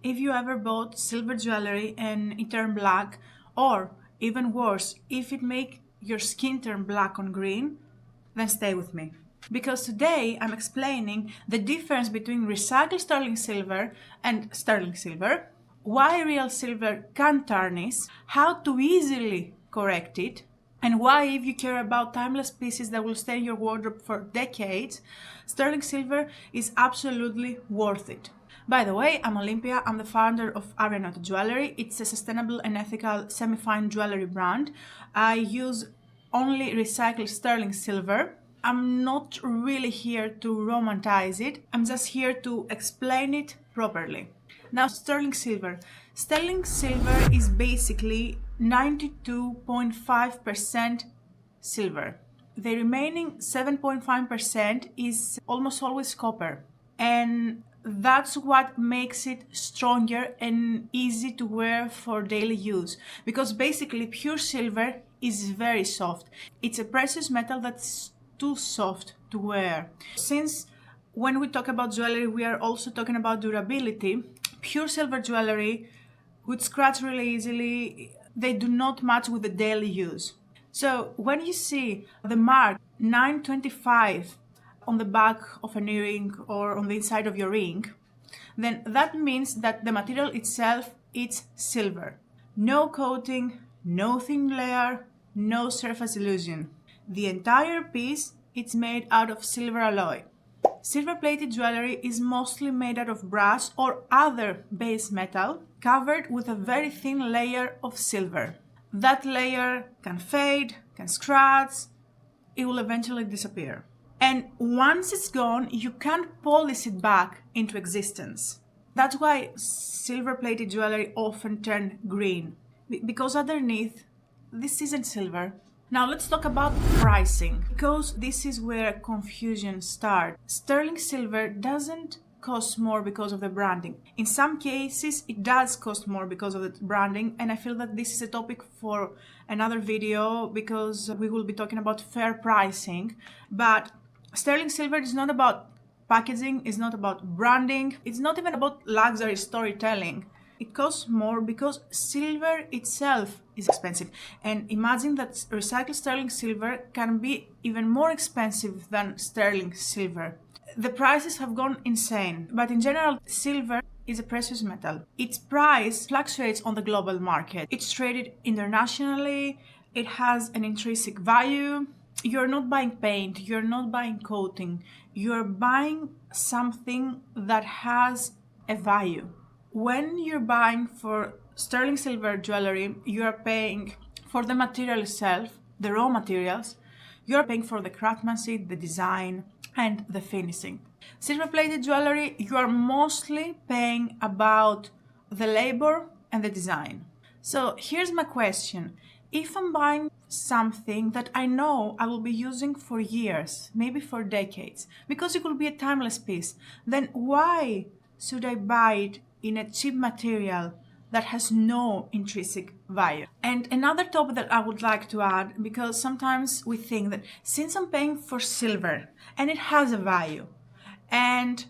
If you ever bought silver jewelry and it turned black, or even worse, if it make your skin turn black on green, then stay with me. Because today I'm explaining the difference between recycled sterling silver and sterling silver, why real silver can tarnish, how to easily correct it, and why, if you care about timeless pieces that will stay in your wardrobe for decades, sterling silver is absolutely worth it. By the way, I'm Olympia. I'm the founder of Arianotte Jewelry. It's a sustainable and ethical semi-fine jewelry brand. I use only recycled sterling silver. I'm not really here to romanticize it. I'm just here to explain it properly. Now, sterling silver. Sterling silver is basically 92.5% silver. The remaining 7.5% is almost always copper. And that's what makes it stronger and easy to wear for daily use. Because basically pure silver is very soft. It's a precious metal that's too soft to wear. Since when we talk about jewelry, we are also talking about durability. Pure silver jewelry would scratch really easily. They do not match with the daily use. So when you see the mark 925 on the back of an earring or on the inside of your ring, then that means that the material itself is silver. No coating, no thin layer, no surface illusion. The entire piece is made out of silver alloy. Silver-plated jewelry is mostly made out of brass or other base metal covered with a very thin layer of silver. That layer can fade, can scratch, it will eventually disappear. And once it's gone, you can't polish it back into existence. That's why silver-plated jewelry often turn green, because underneath, this isn't silver. Now let's talk about pricing, because this is where confusion starts. Sterling silver doesn't cost more because of the branding. In some cases, it does cost more because of the branding, and I feel that this is a topic for another video because we will be talking about fair pricing. But sterling silver is not about packaging, it's not about branding, it's not even about luxury storytelling. It costs more because silver itself is expensive. And imagine that recycled sterling silver can be even more expensive than sterling silver. The prices have gone insane, but in general, silver is a precious metal. Its price fluctuates on the global market. It's traded internationally, it has an intrinsic value. You're not buying paint, you're not buying coating, you're buying something that has a value. When you're buying for sterling silver jewelry, you are paying for the material itself, the raw materials. You're paying for the craftsmanship, the design, and the finishing. Silver-plated jewelry, you are mostly paying about the labor and the design. So here's my question. If I'm buying something that I know I will be using for years, maybe for decades, because it will be a timeless piece, then why should I buy it in a cheap material that has no intrinsic value? And another topic that I would like to add, because sometimes we think that since I'm paying for silver and it has a value and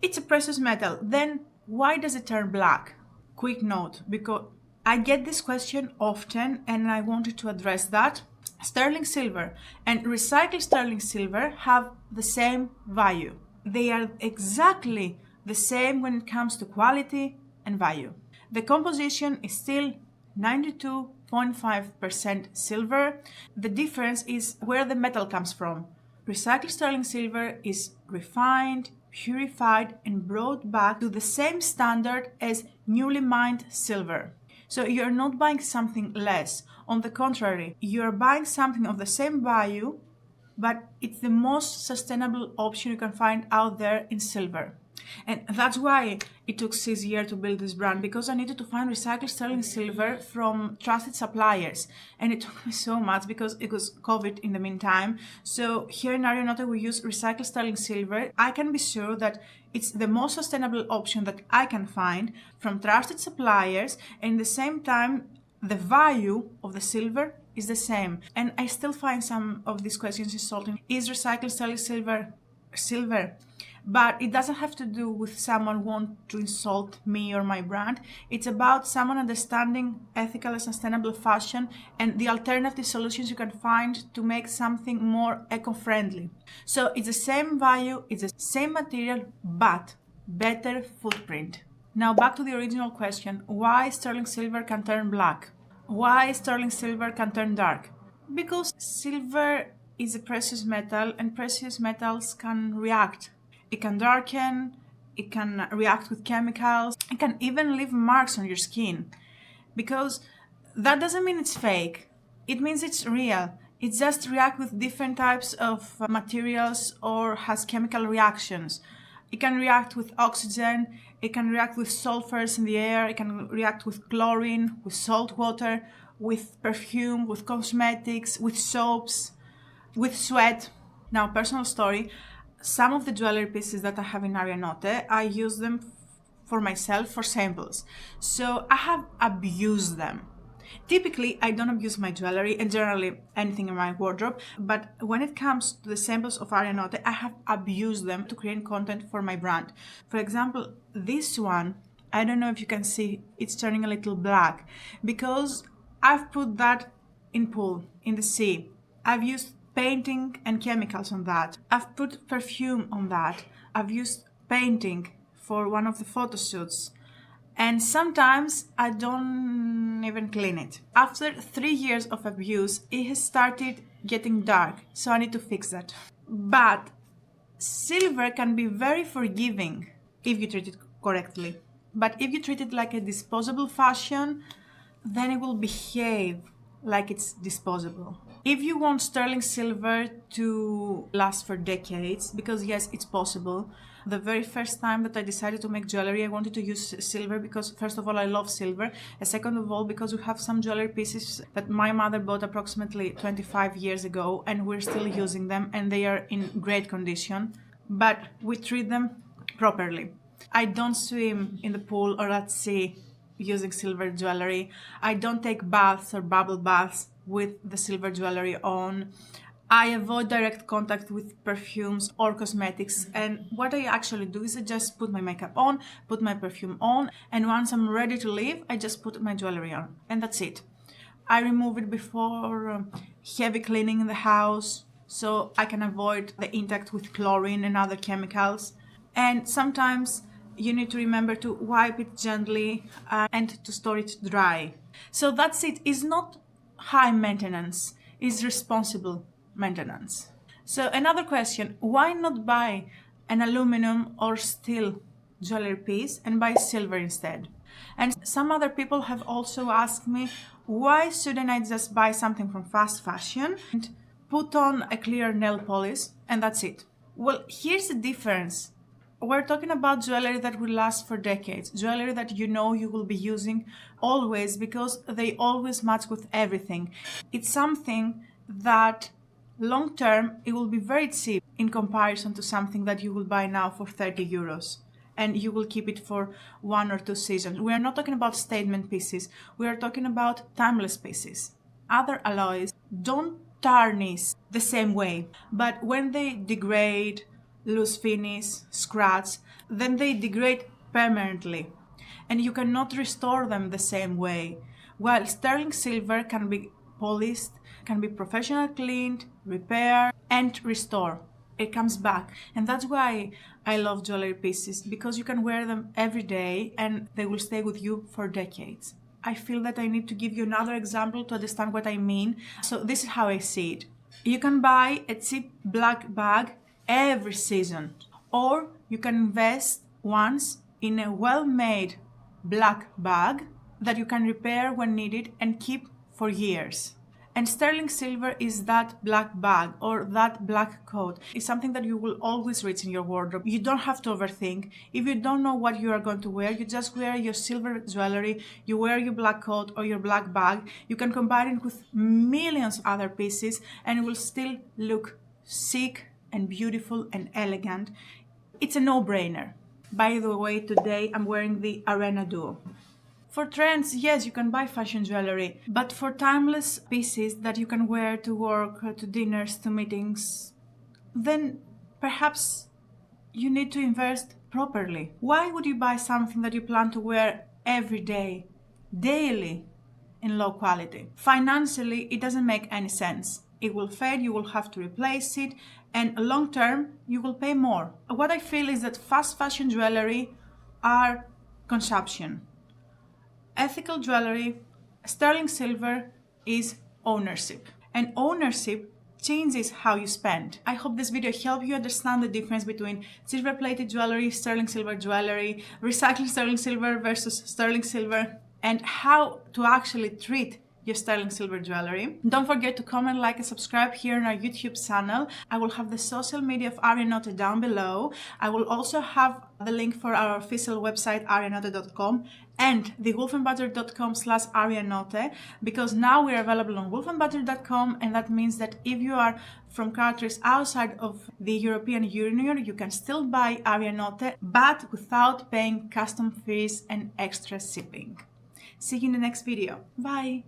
it's a precious metal, then why does it turn black? Quick note, because I get this question often and I wanted to address that. Sterling silver and recycled sterling silver have the same value. They are exactly the same when it comes to quality and value. The composition is still 92.5% silver. The difference is where the metal comes from. Recycled sterling silver is refined, purified, and brought back to the same standard as newly mined silver. So you're not buying something less. On the contrary, you're buying something of the same value, but it's the most sustainable option you can find out there in silver. And that's why it took 6 years to build this brand, because I needed to find recycled sterling silver from trusted suppliers. And it took me so much because it was COVID in the meantime. So here in Arianotte we use recycled sterling silver. I can be sure that it's the most sustainable option that I can find from trusted suppliers, and at the same time the value of the silver is the same. And I still find some of these questions insulting. Is recycled sterling silver silver? But it doesn't have to do with someone wanting to insult me or my brand. It's about someone understanding ethical and sustainable fashion and the alternative solutions you can find to make something more eco-friendly. So it's the same value, it's the same material, but better footprint. Now back to the original question, why sterling silver can turn black? Why sterling silver can turn dark? Because silver is a precious metal and precious metals can react. It can darken, it can react with chemicals, it can even leave marks on your skin. Because that doesn't mean it's fake, it means it's real. It just reacts with different types of materials or has chemical reactions. It can react with oxygen, it can react with sulfurs in the air, it can react with chlorine, with salt water, with perfume, with cosmetics, with soaps, with sweat. Now, personal story, some of the jewelry pieces that I have in Arianotte, I use them for myself for samples. So I have abused them. Typically, I don't abuse my jewelry and generally anything in my wardrobe, but when it comes to the samples of Arianotte, I have abused them to create content for my brand. For example, this one, I don't know if you can see, it's turning a little black because I've put that in pool, in the sea. I've used painting and chemicals on that. I've put perfume on that. I've used painting for one of the photo shoots. And sometimes I don't even clean it. After 3 years of abuse, it has started getting dark, so I need to fix that. But silver can be very forgiving if you treat it correctly. But if you treat it like a disposable fashion, then it will behave like it's disposable. If you want sterling silver to last for decades, because yes, it's possible. The very first time that I decided to make jewelry, I wanted to use silver because first of all, I love silver. And second of all, because we have some jewelry pieces that my mother bought approximately 25 years ago and we're still using them and they are in great condition, but we treat them properly. I don't swim in the pool or at sea using silver jewelry. I don't take baths or bubble baths with the silver jewelry on. I avoid direct contact with perfumes or cosmetics, and what I actually do is I just put my makeup on, put my perfume on, and once I'm ready to leave, I just put my jewelry on, and that's it. I remove it before heavy cleaning in the house, so I can avoid the contact with chlorine and other chemicals. And sometimes you need to remember to wipe it gently and to store it dry. So that's it. It's not high maintenance, it's responsible maintenance. So another question, why not buy an aluminum or steel jewelry piece and buy silver instead? And some other people have also asked me, why shouldn't I just buy something from fast fashion and put on a clear nail polish and that's it? Well, here's the difference. We're talking about jewelry that will last for decades, jewelry that you know you will be using always because they always match with everything. It's something that long term it will be very cheap in comparison to something that you will buy now for 30 euros and you will keep it for 1 or 2 seasons. We are not talking about statement pieces, we are talking about timeless pieces. Other alloys don't tarnish the same way, but when they degrade, lose finish, scratch, then they degrade permanently and you cannot restore them the same way. While sterling silver can be polished, can be professionally cleaned, repaired and restored. It comes back, and that's why I love jewelry pieces, because you can wear them every day and they will stay with you for decades. I feel that I need to give you another example to understand what I mean. So this is how I see it. You can buy a cheap black bag every season, or you can invest once in a well-made black bag that you can repair when needed and keep for years. And sterling silver is that black bag or that black coat. It's something that you will always reach in your wardrobe. You don't have to overthink. If you don't know what you are going to wear, you just wear your silver jewelry, you wear your black coat or your black bag. You can combine it with millions of other pieces and it will still look chic and beautiful and elegant. It's a no-brainer. By the way, today I'm wearing the Arena Duo. For trends, yes, you can buy fashion jewelry, but for timeless pieces that you can wear to work, to dinners, to meetings, then perhaps you need to invest properly. Why would you buy something that you plan to wear every day, daily, in low quality? Financially, it doesn't make any sense. It will fade, you will have to replace it, and long term, you will pay more. What I feel is that fast fashion jewelry are consumption. Ethical jewelry, sterling silver, is ownership. And ownership changes how you spend. I hope this video helped you understand the difference between silver plated jewelry, sterling silver jewelry, recycled sterling silver versus sterling silver, and how to actually treat your sterling silver jewelry. Don't forget to comment, like, and subscribe here on our YouTube channel. I will have the social media of Arianotte down below. I will also have the link for our official website, arianotte.com, and the wolfandbutter.com/Arianotte, because now we're available on wolfandbutter.com, and that means that if you are from countries outside of the European Union, you can still buy Arianotte, but without paying custom fees and extra shipping. See you in the next video. Bye!